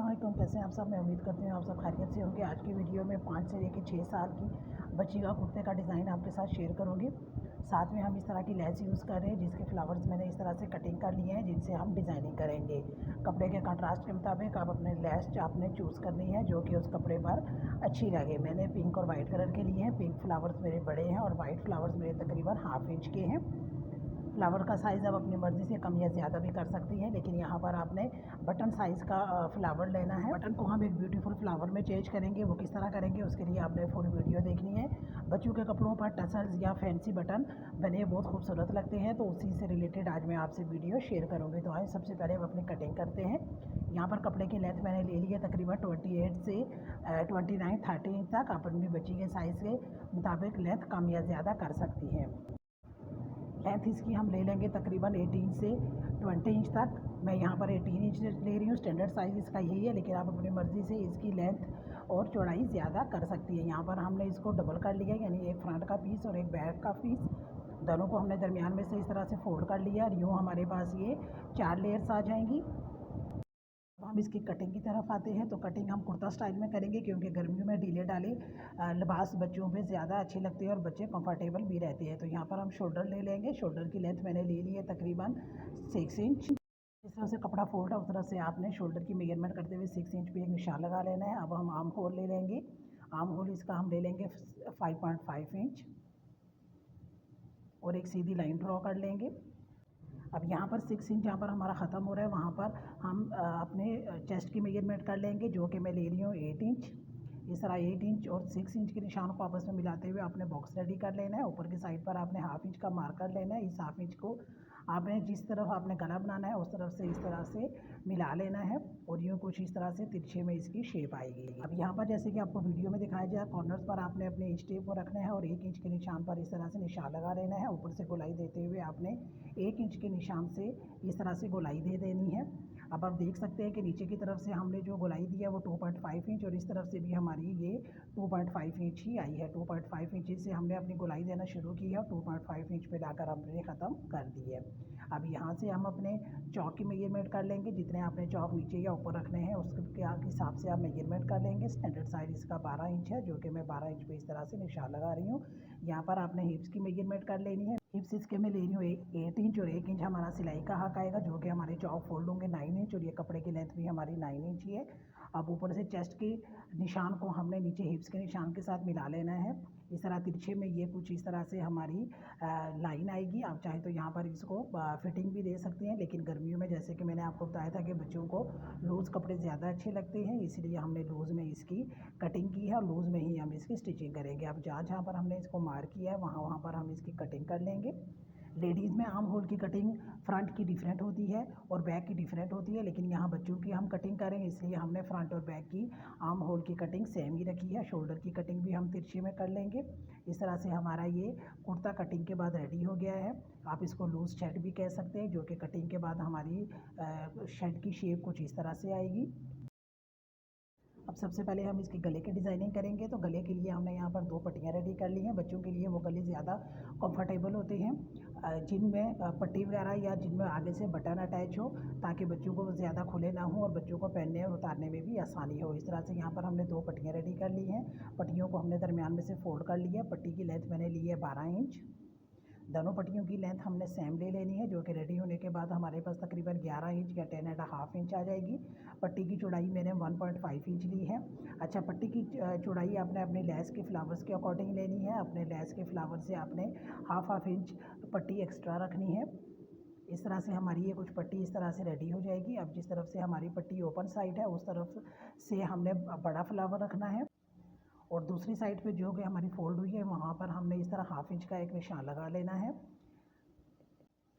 अस्सलाम वालेकुम। कैसे हैं आप सब? मैं उम्मीद करती हूँ आप सब खैरियत से होंगे। आज की वीडियो में 5 से लेकर 6 साल की बच्ची का कुर्ते का डिज़ाइन आपके साथ शेयर करूँगी। साथ में हम इस तरह की लेस यूज़ कर रहे हैं जिसके फ्लावर्स मैंने इस तरह से कटिंग कर लिए हैं जिनसे हम डिज़ाइनिंग करेंगे। कपड़े के कंट्रास्ट के मुताबिक आप अपने लेस आपने चूज़ करनी है जो कि उस कपड़े पर अच्छी लगे। मैंने पिंक और वाइट कलर के लिए हैं। पिंक फ्लावर्स मेरे बड़े हैं और वाइट फ्लावर्स मेरे तकरीबन हाफ इंच के हैं। फ्लावर का साइज़ आप अपनी मर्ज़ी से कम या ज़्यादा भी कर सकती हैं, लेकिन यहाँ पर आपने बटन साइज़ का फ्लावर लेना है। बटन को हम एक ब्यूटीफुल फ्लावर में चेंज करेंगे। वो किस तरह करेंगे उसके लिए आपने फुल वीडियो देखनी है। बच्चों के कपड़ों पर टसल्स या फैंसी बटन बने बहुत खूबसूरत लगते हैं, तो उसी से रिलेटेड आज मैं आपसे वीडियो शेयर करूँगी। तो आइए सबसे पहले हम अपनी कटिंग करते हैं। यहाँ पर कपड़े की लेंथ मैंने ले ली है तकरीबन 28 से 29-30 इंच तक। आप अपनी बच्ची के साइज़ के मुताबिक लेंथ कम या ज़्यादा कर सकती हैं। लेंथ इसकी हम ले लेंगे तकरीबन 18 से 20 इंच तक। मैं यहाँ पर 18 इंच ले रही हूँ। स्टैंडर्ड साइज़ इसका यही है, लेकिन आप अपनी मर्ज़ी से इसकी लेंथ और चौड़ाई ज़्यादा कर सकती है। यहाँ पर हमने इसको डबल कर लिया, यानी एक फ्रंट का पीस और एक बैक का पीस, दोनों को हमने दरमियान में से इस तरह से फोल्ड कर लिया और यूँ हमारे पास ये 4 लेयर्स आ जाएंगी। अब हम इसकी कटिंग की तरफ आते हैं। तो कटिंग हम कुर्ता स्टाइल में करेंगे क्योंकि गर्मियों में ढीले ढाले लिबास बच्चों पे ज़्यादा अच्छे लगते हैं और बच्चे कंफर्टेबल भी रहते हैं। तो यहाँ पर हम शोल्डर ले लेंगे। शोल्डर की लेंथ मैंने ले ली है तकरीबन 6 इंच। जिस तरह से कपड़ा फोल्ड है उस तरह से आपने शोल्डर की मेजरमेंट करते हुए 6 इंच पे एक निशान लगा लेना है। अब हम आर्म होल ले लेंगे। आर्म होल इसका हम ले लेंगे 5.5 इंच और एक सीधी लाइन ड्रॉ कर लेंगे। अब यहाँ पर 6 इंच जहाँ पर हमारा ख़त्म हो रहा है वहाँ पर हम अपने चेस्ट की मेजरमेंट कर लेंगे, जो कि मैं ले रही हूँ 8 इंच। इस तरह 8 इंच और 6 इंच के निशान को आपस में मिलाते हुए आपने बॉक्स रेडी कर लेना है। ऊपर की साइड पर आपने हाफ इंच का मार्कर लेना है। इस हाफ इंच को आपने जिस तरफ आपने गला बनाना है उस तरफ से इस तरह से मिला लेना है और यूँ कुछ इस तरह से तिरछे में इसकी शेप आएगी। अब यहाँ पर जैसे कि आपको वीडियो में दिखाया जाए, कॉर्नर्स पर आपने अपने इंच टेप को रखना है और 1 इंच के निशान पर इस तरह से निशान लगा लेना है। ऊपर से गोलाई देते हुए आपने 1 इंच के निशान से इस तरह से गोलाई दे देनी है। अब आप देख सकते हैं कि नीचे की तरफ से हमने जो गोलाई दी है वो 2.5 इंच और इस तरफ से भी हमारी ये 2.5 इंच ही आई है। 2.5 इंच से हमने अपनी गोलाई देना शुरू की है और 2.5 इंच पे लाकर हमने ख़त्म कर दी है। अब यहाँ से हम अपने चौक की मेजरमेंट कर लेंगे। जितने आपने चौक नीचे या ऊपर रखने हैं उसके हिसाब से आप मेजरमेंट कर लेंगे। स्टैंडर्ड साइज़ इसका 12 इंच है, जो कि मैं 12 इंच पे इस तरह से निशान लगा रही हूँ। यहाँ पर आपने हिप्स की मेजरमेंट कर लेनी है। हिप्स इसके मैं ले रही हूँ 8 इंच और 1 इंच हमारा सिलाई का हक आएगा, जो कि हमारे चौक फोल्ड होंगे 9 इंच और ये कपड़े की लेंथ भी हमारी 9 इंच ही है। अब ऊपर से चेस्ट के निशान को हमने नीचे हिप्स के निशान के साथ मिला लेना है। इस तरह तिरछे में ये कुछ इस तरह से हमारी लाइन आएगी। आप चाहें तो यहाँ पर इसको फिटिंग भी दे सकते हैं, लेकिन गर्मियों में जैसे कि मैंने आपको बताया था कि बच्चों को लूज़ कपड़े ज़्यादा अच्छे लगते हैं, इसलिए हमने लूज़ में इसकी कटिंग की है और लूज़ में ही हम इसकी स्टिचिंग करेंगे। अब जहाँ जहाँ पर हमने इसको मार्क किया है वहाँ वहाँ पर हम इसकी कटिंग कर लेंगे। लेडीज़ में आर्म होल की कटिंग फ्रंट की डिफरेंट होती है और बैक की डिफरेंट होती है, लेकिन यहाँ बच्चों की हम कटिंग करेंगे इसलिए हमने फ्रंट और बैक की आर्म होल की कटिंग सेम ही रखी है। शोल्डर की कटिंग भी हम तिरछे में कर लेंगे। इस तरह से हमारा ये कुर्ता कटिंग के बाद रेडी हो गया है। आप इसको लूज़ शर्ट भी कह सकते हैं, जो कि कटिंग के बाद हमारी शर्ट की शेप कुछ इस तरह से आएगी। अब सबसे पहले हम इसके गले की डिज़ाइनिंग करेंगे। तो गले के लिए हमने यहाँ पर 2 पट्टियाँ रेडी कर ली हैं। बच्चों के लिए वो गले ज़्यादा कंफर्टेबल होते हैं जिनमें पट्टी वगैरह या जिनमें आगे से बटन अटैच हो, ताकि बच्चों को ज़्यादा खुले ना हो और बच्चों को पहनने और उतारने में भी आसानी हो। इस तरह से यहाँ पर हमने 2 पट्टियाँ रेडी कर ली हैं। पट्टियों को हमने दरमियान में से फोल्ड कर लिया। पट्टी की लेंथ मैंने ली है 12 इंच। दोनों पट्टियों की लेंथ हमने सेम ले लेनी है, जो कि रेडी होने के बाद हमारे पास तकरीबन 11 इंच या 10.5 इंच आ जाएगी। पट्टी की चौड़ाई मैंने 1.5 इंच ली है। अच्छा, पट्टी की चौड़ाई आपने अपने लेस के फ्लावर्स के अकॉर्डिंग लेनी है। अपने लेस के फ्लावर से आपने हाफ इंच पट्टी एक्स्ट्रा रखनी है। इस तरह से हमारी ये कुछ पट्टी इस तरह से रेडी हो जाएगी। अब जिस तरफ से हमारी पट्टी ओपन साइड है उस तरफ से हमने बड़ा फ्लावर रखना है और दूसरी साइड पे जो कि हमारी फोल्ड हुई है वहाँ पर हमने इस तरह हाफ इंच का एक निशान लगा लेना है।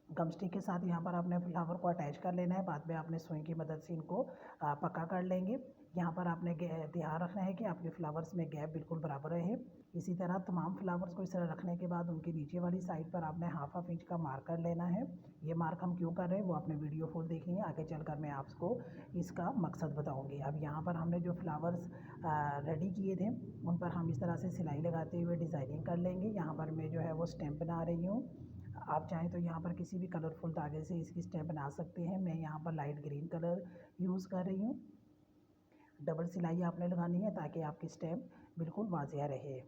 गम स्टिक के साथ यहाँ पर आपने फ्लावर को अटैच कर लेना है। बाद में आपने सुई की मदद से इनको पक्का कर लेंगे। यहाँ पर आपने ध्यान रखना है कि आपके फ्लावर्स में गैप बिल्कुल बराबर रहे। इसी तरह तमाम फ्लावर्स को इस तरह रखने के बाद उनकी नीचे वाली साइड पर आपने हाफ इंच का मार्कर लेना है। ये मार्क हम क्यों कर रहे हैं वो आपने वीडियो फुल देखनी है, आगे चलकर मैं आपको इसका मकसद बताऊँगी। अब यहाँ पर हमने जो फ्लावर्स रेडी किए थे उन पर हम इस तरह से सिलाई लगाते हुए डिज़ाइनिंग कर लेंगे। यहाँ पर मैं जो है वो स्टैम्प बना रही हूँ। आप चाहें तो यहाँ पर किसी भी कलरफुल धागे से इसकी स्टेप बना सकते हैं। मैं यहाँ पर लाइट ग्रीन कलर यूज़ कर रही हूँ। डबल सिलाई आपने लगानी है ताकि आपकी स्टेम बिल्कुल वाजिया रहे।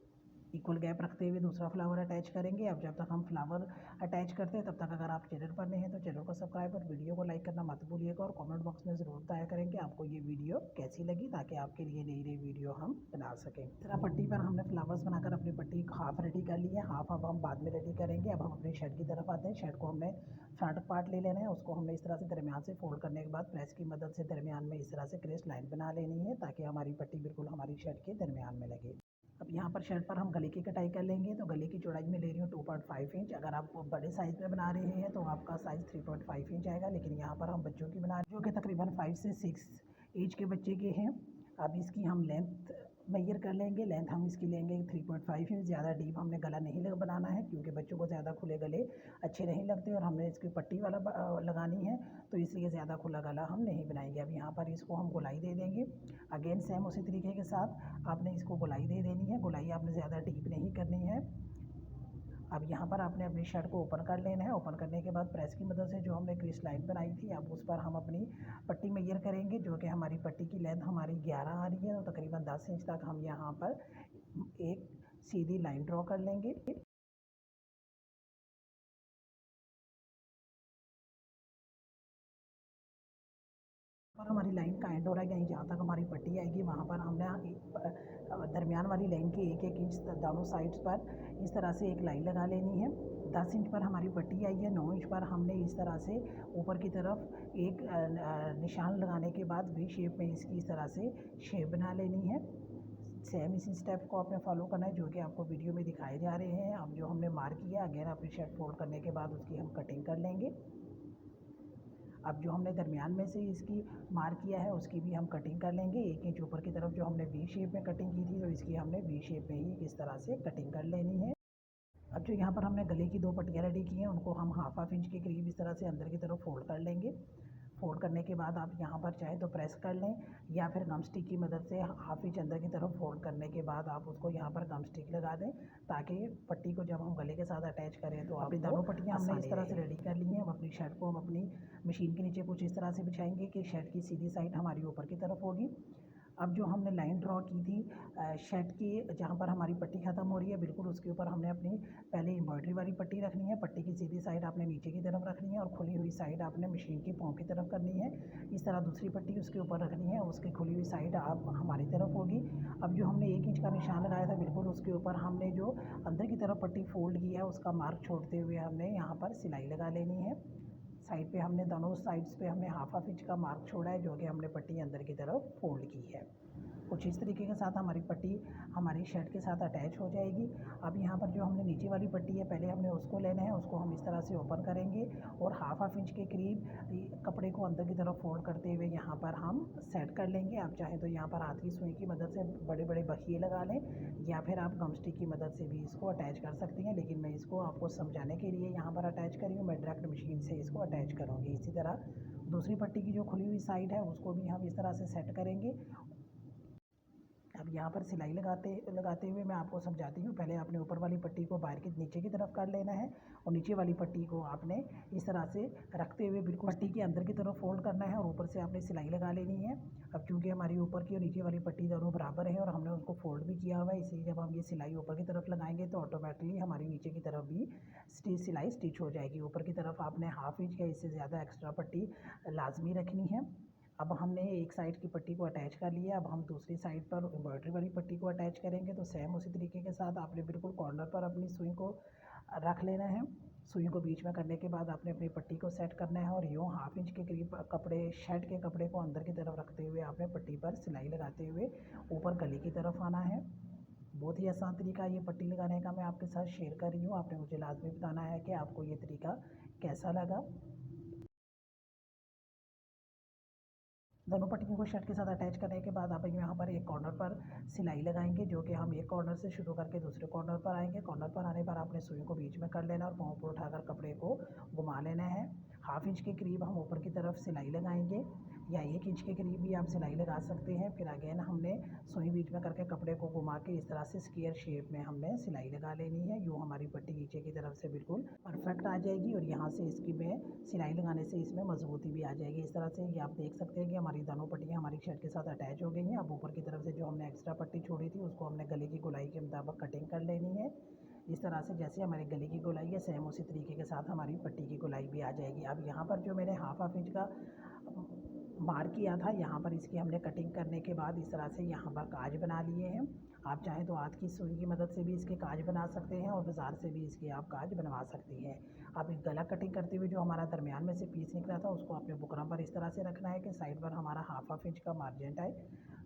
इक्वल गैप रखते हुए दूसरा फ्लावर अटैच करेंगे। अब जब तक हम फ्लावर अटैच करते हैं तब तक अगर आप चैनल पर नए हैं तो चैनल को सब्सक्राइब और वीडियो को लाइक करना मत भूलिएगा, और कमेंट बॉक्स में ज़रूर बताया करें कि आपको ये वीडियो कैसी लगी, ताकि आपके लिए नई नई वीडियो हम बना सकें। इस तरह पट्टी पर हमने फ्लावर्स बनाकर अपनी पट्टी हाफ रेडी कर ली है, हाफ अब हम बाद में रेडी करेंगे। अब हम अपनी शर्ट की तरफ आते हैं। शर्ट को हमने फ्रंट पार्ट ले लेना है, उसको हमने इस तरह से दरमियान से फोल्ड करने के बाद प्रेस की मदद से दरमियान में इस तरह से क्रेस्ट लाइन बना लेनी है, ताकि हमारी पट्टी बिल्कुल हमारी शर्ट के दरमियान में लगे। अब यहाँ पर शर्ट पर हम गले की कटाई कर लेंगे, तो गले की चौड़ाई में ले रही हूँ 2.5 इंच। अगर आप बड़े साइज़ में बना रहे हैं तो आपका साइज़ 3.5 इंच आएगा, लेकिन यहाँ पर हम बच्चों की बना रहे हैं जो कि तकरीबन 5 से 6 एज के बच्चे के हैं। अब इसकी हम लेंथ मेजर कर लेंगे। लेंथ हम इसकी लेंगे 3.5 इंच। ज़्यादा डीप हमने गला नहीं बनाना है, क्योंकि बच्चों को ज़्यादा खुले गले अच्छे नहीं लगते, और हमने इसकी पट्टी वाला लगानी है, तो इसलिए ज़्यादा खुला गला हम नहीं बनाएंगे। अब यहाँ पर इसको हम गोलाई दे देंगे। अगेन सेम उसी तरीके के साथ आपने इसको गोलाई दे देनी है। गोलाई आपने ज़्यादा डीप नहीं करनी है। अब यहाँ पर आपने अपनी शर्ट को ओपन कर लेना है। ओपन करने के बाद प्रेस की मदद से जो हमने क्रीज लाइन बनाई थी, अब उस पर हम अपनी पट्टी मेजर करेंगे, जो कि हमारी पट्टी की लेंथ हमारी 11 आ रही है, तो तकरीबन 10 इंच तक हम यहाँ पर एक सीधी लाइन ड्रॉ कर लेंगे। पर हमारी लाइन का एंड हो रहा है, यहीं जहाँ तक हमारी पट्टी आएगी वहाँ पर हमने दरमियान वाली लाइन के 1-1 इंच दोनों साइड्स पर इस तरह से एक लाइन लगा लेनी है। 10 इंच पर हमारी पट्टी आई है, 9 इंच पर हमने इस तरह से ऊपर की तरफ एक निशान लगाने के बाद वी शेप में इसकी इस तरह से शेप बना लेनी है। सेम इसी स्टेप को आपने फॉलो करना है जो कि आपको वीडियो में दिखाए जा रहे हैं। अब जो हमने मार्क किया, अगेन अपनी शर्ट फोल्ड करने के बाद उसकी हम कटिंग कर लेंगे। अब जो हमने दरमियान में से इसकी मार्क किया है उसकी भी हम कटिंग कर लेंगे। 1 इंच ऊपर की तरफ जो हमने वी शेप में कटिंग की थी, तो इसकी हमने वी शेप में ही इस तरह से कटिंग कर लेनी है। अब जो यहाँ पर हमने गले की 2 पट्टियाँ रेडी की हैं, उनको हम हाफ इंच के करीब इस तरह से अंदर की तरफ फोल्ड कर लेंगे। फोल्ड करने के बाद आप यहाँ पर चाहे तो प्रेस कर लें, या फिर गम स्टिक की मदद से हाफ इंच अंदर की तरफ फोल्ड करने के बाद आप उसको यहाँ पर गम स्टिक लगा दें, ताकि पट्टी को जब हम गले के साथ अटैच करें तो अपनी दोनों पट्टियाँ हमने इस तरह से रेडी कर ली हैं। अब अपनी शर्ट को हम अपनी मशीन के नीचे कुछ इस तरह से बिछाएंगे कि शर्ट की सीधी साइड हमारी ऊपर की तरफ होगी। अब जो हमने लाइन ड्रॉ की थी शर्ट की, जहाँ पर हमारी पट्टी ख़त्म हो रही है, बिल्कुल उसके ऊपर हमने अपनी पहले एम्ब्रॉयडरी वाली पट्टी रखनी है। पट्टी की सीधी साइड आपने नीचे की तरफ रखनी है, और खुली हुई साइड आपने मशीन की पाँव की तरफ करनी है। इस तरह दूसरी पट्टी उसके ऊपर रखनी है, उसकी खुली हुई साइड आप हमारी तरफ होगी। अब जो हमने 1 इंच का निशान लगाया था, बिल्कुल उसके ऊपर हमने जो अंदर की तरफ पट्टी फोल्ड की है उसका मार्क छोड़ते हुए हमने यहाँ पर सिलाई लगा लेनी है। साइड पे हमने दोनों साइड्स पे हमने हाफ इंच का मार्क छोड़ा है, जो कि हमने पट्टी अंदर की तरफ फोल्ड की है। कुछ इस तरीके के साथ हमारी पट्टी हमारी शर्ट के साथ अटैच हो जाएगी। अब यहाँ पर जो हमने नीचे वाली पट्टी है, पहले हमने उसको लेना है, उसको हम इस तरह से ओपन करेंगे और हाफ इंच के करीब कपड़े को अंदर की तरफ फोल्ड करते हुए यहाँ पर हम सेट कर लेंगे। आप चाहें तो यहाँ पर हाथ की सुई की मदद से बड़े बड़े बखिए लगा लें, या फिर आप गम स्टिक की मदद से भी इसको अटैच कर सकती हैं, लेकिन मैं इसको आपको समझाने के लिए यहाँ पर अटैच करी हूँ। मैं डायरेक्ट मशीन से इसको अटैच करूँगी। इसी तरह दूसरी पट्टी की जो खुली हुई साइड है उसको भी हम इस तरह से सेट करेंगे। अब यहाँ पर सिलाई लगाते हुए मैं आपको समझाती हूँ। पहले आपने ऊपर वाली पट्टी को बाहर की नीचे की तरफ कर लेना है, और नीचे वाली पट्टी को आपने इस तरह से रखते हुए बिल्कुल पट्टी के अंदर की तरफ फोल्ड करना है, और ऊपर से आपने सिलाई लगा लेनी है। अब चूँकि हमारी ऊपर की और नीचे वाली पट्टी दोनों बराबर है और हमने उसको फोल्ड भी किया हुआ है, इसलिए जब हम ये सिलाई ऊपर की तरफ लगाएंगे तो ऑटोमेटिकली हमारी नीचे की तरफ भी सिलाई स्टिच हो जाएगी। ऊपर की तरफ आपने हाफ इंच या इससे ज़्यादा एक्स्ट्रा पट्टी लाजमी रखनी है। अब हमने एक साइड की पट्टी को अटैच कर लिया, अब हम दूसरी साइड पर एम्ब्रॉयडरी वाली पट्टी को अटैच करेंगे। तो सेम उसी तरीके के साथ आपने बिल्कुल कॉर्नर पर अपनी सुई को रख लेना है। सुई को बीच में करने के बाद आपने अपनी पट्टी को सेट करना है, और यूँ हाफ इंच के करीब शर्ट के कपड़े को अंदर की तरफ रखते हुए आपने पट्टी पर सिलाई लगाते हुए ऊपर गले की तरफ आना है। बहुत ही आसान तरीका ये पट्टी लगाने का मैं आपके साथ शेयर कर रही हूँ। आपने मुझे लाजमी बताना है कि आपको ये तरीका कैसा लगा। दोनों पट्टियों को शर्ट के साथ अटैच करने के बाद आप यहाँ पर एक कॉर्नर पर सिलाई लगाएंगे, जो कि हम एक कॉर्नर से शुरू करके दूसरे कॉर्नर पर आएंगे। कॉर्नर पर आने पर आपने सुई को बीच में कर लेना और पाँव पर उठाकर कपड़े को घुमा लेना है। हाफ इंच के करीब हम ऊपर की तरफ सिलाई लगाएंगे। या 1 इंच के करीब भी आप सिलाई लगा सकते हैं। फिर अगेन हमने सुई बीच में करके कपड़े को घुमा के इस तरह से स्क्वायर शेप में हमने सिलाई लगा लेनी है। यूँ हमारी पट्टी नीचे की तरफ से बिल्कुल परफेक्ट आ जाएगी और यहाँ से इसकी में सिलाई लगाने से इसमें मजबूती भी आ जाएगी। इस तरह से ये आप देख सकते हैं कि हमारी दोनों पट्टियाँ हमारी शर्ट के साथ अटैच हो गई हैं। अब ऊपर की तरफ से जो हमने एक्स्ट्रा पट्टी छोड़ी थी उसको हमने गले की गोलाई के मुताबिक कटिंग कर लेनी है। इस तरह से जैसे हमारे गले की गोलाई है सेम उसी तरीके के साथ हमारी पट्टी की गोलाई भी आ जाएगी। अब यहाँ पर जो मैंने हाफ इंच का मार्क किया था, यहाँ पर इसकी हमने कटिंग करने के बाद इस तरह से यहाँ पर काज बना लिए हैं। आप चाहें तो हाथ की सुई की मदद से भी इसके काज बना सकते हैं और बाज़ार से भी इसके आप काज बनवा सकती हैं। अब इस गला कटिंग करते हुए जो हमारा दरमियान में से पीस निकला था उसको आपने बुकरम पर इस तरह से रखना है कि साइड पर हमारा हाफ इंच का मार्जिन आए।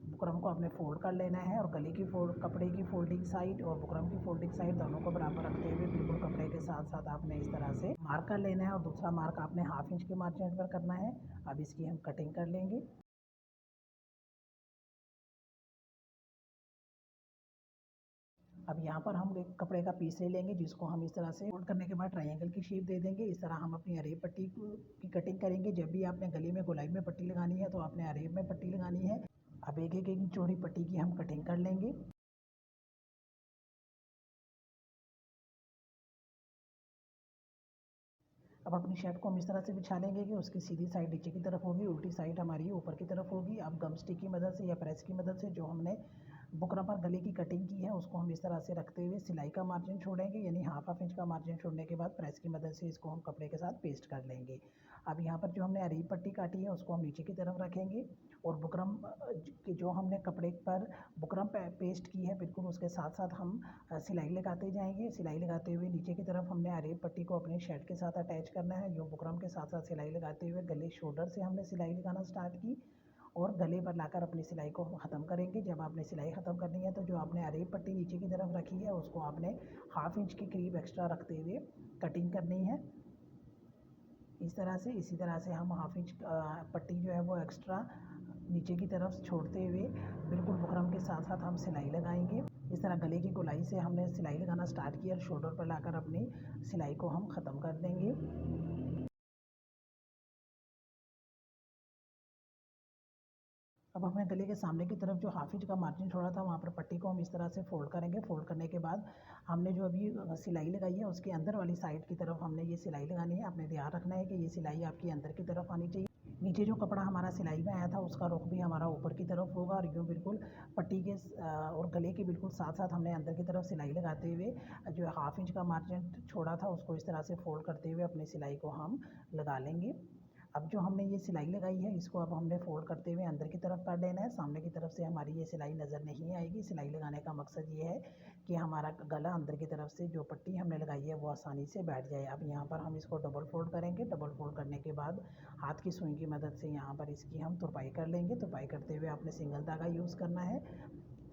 बुकरम को आपने फोल्ड कर लेना है और गले की कपड़े की फोल्डिंग साइड और बुकरम की फोल्डिंग साइड दोनों को बराबर रखते हुए बिल्कुल कपड़े के साथ साथ आपने इस तरह से मार्क कर लेना है और दूसरा मार्क आपने हाफ इंच के मार्जिन पर करना है। अब इसकी हम कटिंग कर लेंगे। अब यहाँ पर हम एक कपड़े का पीस ले लेंगे जिसको हम इस तरह से फोल्ड करने के बाद ट्रायंगल की शेप दे देंगे। इस तरह हम अपनी अरेब पट्टी की कटिंग करेंगे। जब भी आपने गले में गोलाई में पट्टी लगानी है तो आपने अरेब में पट्टी लगानी है। अब एक एक इंच चौड़ी पट्टी की हम कटिंग कर लेंगे। अब अपनी शर्ट को हम इस तरह से बिछा लेंगे कि उसकी सीधी साइड नीचे की तरफ होगी, उल्टी साइड हमारी ऊपर की तरफ होगी। अब गम स्टिक की मदद से या प्रेस की मदद से जो हमने बुकरम पर गले की कटिंग की है उसको हम इस तरह से रखते हुए सिलाई का मार्जिन छोड़ेंगे, यानी हाफ इंच का मार्जिन छोड़ने के बाद प्रेस की मदद से इसको हम कपड़े के साथ पेस्ट कर लेंगे। अब यहाँ पर जो हमने अरीब पट्टी काटी है उसको हम नीचे की तरफ रखेंगे और बुकरम की जो हमने कपड़े पर बुकरम पेस्ट की है बिल्कुल उसके साथ साथ हम सिलाई लगाते जाएंगे। सिलाई लगाते हुए नीचे की तरफ हमने अरेब पट्टी को अपने शर्ट के साथ अटैच करना है। यूँ बुकरम के साथ साथ सिलाई लगाते हुए गले शोल्डर से हमने सिलाई लगाना स्टार्ट की और गले पर लाकर अपनी सिलाई को ख़त्म करेंगे। जब आपने सिलाई ख़त्म करनी है तो जो आपने अरेब पट्टी नीचे की तरफ रखी है उसको आपने हाफ इंच के करीब एक्स्ट्रा रखते हुए कटिंग करनी है इस तरह से। इसी तरह से हम हाफ इंच पट्टी जो है वो एक्स्ट्रा नीचे की तरफ छोड़ते हुए बिल्कुल बुकरम के साथ साथ हम सिलाई लगाएंगे। इस तरह गले की गोलाई से हमने सिलाई लगाना स्टार्ट किया और शोल्डर पर लाकर अपनी सिलाई को हम ख़त्म कर देंगे। अब हमने गले के सामने की तरफ जो हाफ इंच का मार्जिन छोड़ा था वहाँ पर पट्टी को हम इस तरह से फोल्ड करेंगे। फोल्ड करने के बाद हमने जो अभी सिलाई लगाई है उसके अंदर वाली साइड की तरफ हमने ये सिलाई लगानी है। आपने ध्यान रखना है कि ये सिलाई आपकी अंदर की तरफ आनी चाहिए। नीचे जो कपड़ा हमारा सिलाई में आया था उसका रुख भी हमारा ऊपर की तरफ होगा और यूँ बिल्कुल पट्टी के और गले के बिल्कुल साथ साथ हमने अंदर की तरफ सिलाई लगाते हुए जो हाफ इंच का मार्जिन छोड़ा था उसको इस तरह से फोल्ड करते हुए अपनी सिलाई को हम लगा लेंगे। अब जो हमने ये सिलाई लगाई है इसको अब हमने फोल्ड करते हुए अंदर की तरफ कर लेना है। सामने की तरफ से हमारी ये सिलाई नज़र नहीं आएगी। सिलाई लगाने का मकसद ये है कि हमारा गला अंदर की तरफ से जो पट्टी हमने लगाई है वो आसानी से बैठ जाए। अब यहाँ पर हम इसको डबल फोल्ड करेंगे। डबल फोल्ड करने के बाद हाथ की सुई की मदद से यहाँ पर इसकी हम तुरपाई कर लेंगे। तुरपाई करते हुए आपने सिंगल धागा यूज़ करना है।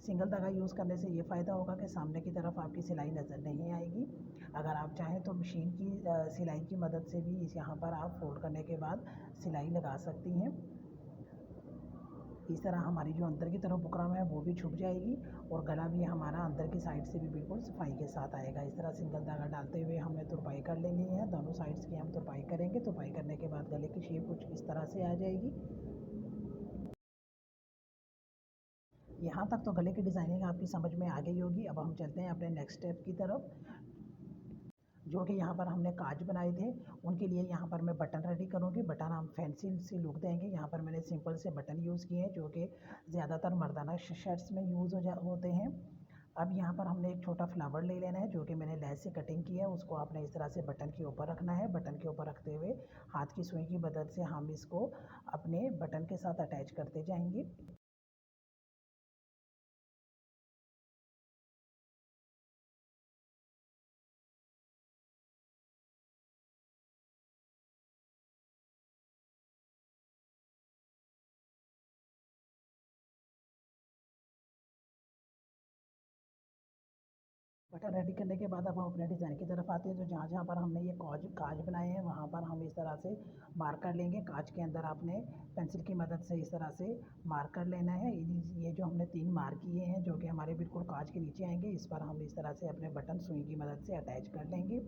सिंगल धागा यूज़ करने से ये फ़ायदा होगा कि सामने की तरफ आपकी सिलाई नज़र नहीं आएगी। अगर आप चाहें तो मशीन की सिलाई की मदद से भी इस यहाँ पर आप फोल्ड करने के बाद सिलाई लगा सकती हैं। इस तरह हमारी जो अंदर की तरफ बुकरम है वो भी छुप जाएगी और गला भी हमारा अंदर की साइड से भी बिल्कुल सफाई के साथ आएगा। इस तरह सिंगल धागा डालते हुए हमने तुरपाई कर लेनी है। दोनों साइड्स की हम तुरपाई करेंगे। तुरपाई करने के बाद गले की शेप कुछ इस तरह से आ जाएगी। यहाँ तक तो गले की डिज़ाइनिंग आपकी समझ में आ गई होगी। अब हम चलते हैं अपने नेक्स्ट स्टेप की तरफ, जो कि यहाँ पर हमने काज बनाए थे उनके लिए यहाँ पर मैं बटन रेडी करूँगी। बटन हम फैंसी सी लुक देंगे। यहाँ पर मैंने सिंपल से बटन यूज़ किए हैं जो कि ज़्यादातर मर्दाना शर्ट्स में यूज़ होते हैं। अब यहाँ पर हमने एक छोटा फ्लावर ले लेना है जो कि मैंने लेस से कटिंग की है। उसको आपने इस तरह से बटन के ऊपर रखना है। बटन के ऊपर रखते हुए हाथ की सुई की मदद से हम इसको अपने बटन के साथ अटैच करते जाएंगे। बटन रेडी करने के बाद अब हम अपने डिज़ाइन की तरफ आते हैं। तो जहाँ जहाँ पर हमने ये काज बनाए हैं वहाँ पर हम इस तरह से मार्क कर लेंगे। काज के अंदर आपने पेंसिल की मदद से इस तरह से मार्क कर लेना है। ये जो हमने 3 मार्क किए हैं जो कि हमारे बिल्कुल काज के नीचे आएंगे, इस पर हम इस तरह से अपने बटन सुई की मदद से अटैच कर लेंगे।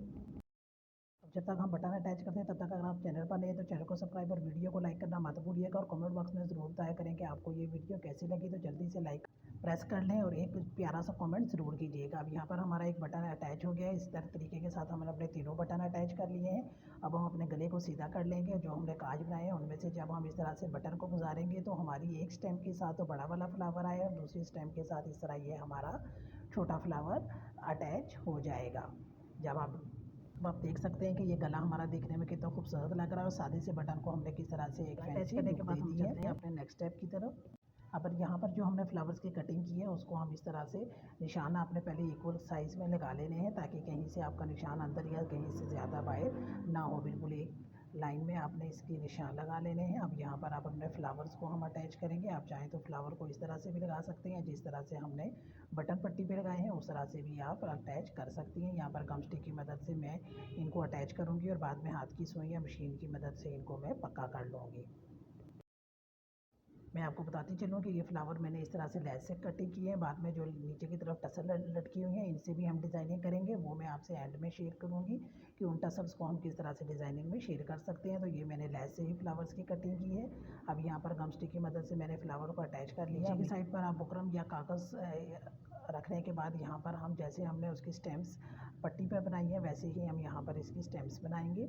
जब तक हम बटन अटैच करते हैं तब तक अगर आप चैनल पर नए हैं तो चैनल को सब्सक्राइब और वीडियो को लाइक करना मत भूलिएगा, और कमेंट बॉक्स में ज़रूर बताया करें कि आपको ये वीडियो कैसी लगी। तो जल्दी से लाइक प्रेस कर लें और एक प्यारा सा कमेंट ज़रूर कीजिएगा। अब यहाँ पर हमारा एक बटन अटैच हो गया है। इस तरह तरीके के साथ हमने अपने तीनों बटन अटैच कर लिए हैं। अब हम अपने गले को सीधा कर लेंगे। जो हमने काज बनाए हैं उनमें से जब हम इस तरह से बटन को गुजारेंगे तो हमारी एक स्टेम के साथ तो बड़ा वाला फ्लावर आए और दूसरी स्टेम के साथ इस तरह ये हमारा छोटा फ्लावर अटैच हो जाएगा। जब आप देख सकते हैं कि ये गला हमारा देखने में कितना खूबसूरत लग रहा है, और सादे से बटन को हमने किस तरह से एक अटैच करने के बाद हम चलते हैं अपने नेक्स्ट स्टेप की तरफ। अब यहाँ पर जो हमने फ्लावर्स की कटिंग की है उसको हम इस तरह से निशान आपने पहले इक्वल साइज़ में लगा लेने हैं, ताकि कहीं से आपका निशान अंदर या कहीं से ज़्यादा बाहर ना हो। बिल्कुल एक लाइन में आपने इसके निशान लगा लेने हैं। अब यहाँ पर आप अपने फ्लावर्स को हम अटैच करेंगे। आप चाहें तो फ्लावर को इस तरह से भी लगा सकते हैं, जिस तरह से हमने बटन पट्टी पे लगाए हैं उस तरह से भी आप अटैच कर सकती हैं। यहाँ पर गम स्टिक की मदद से मैं इनको अटैच करूँगी और बाद में हाथ की सुई या मशीन की मदद से इनको मैं पक्का कर लूँगी। मैं आपको बताती चलूँ कि ये फ्लावर मैंने इस तरह से लेस से कटिंग की है। बाद में जो नीचे की तरफ टसल लटकी हुई हैं इनसे भी हम डिज़ाइनिंग करेंगे, वो मैं आपसे एंड में शेयर करूँगी कि उन टसल्स को हम किस तरह से डिज़ाइनिंग में शेयर कर सकते हैं। तो ये मैंने लेस से ही फ्लावर्स की कटिंग की है। अब यहाँ पर गम स्टिक की मदद से मैंने फ्लावर को अटैच कर लिया। नीचे की साइड पर आप बुकरम या कागज़ रखने के बाद यहाँ पर हम जैसे हमने उसकी स्टेम्स पट्टी पर बनाई है वैसे ही हम यहाँ पर इसकी स्टेम्स बनाएंगे।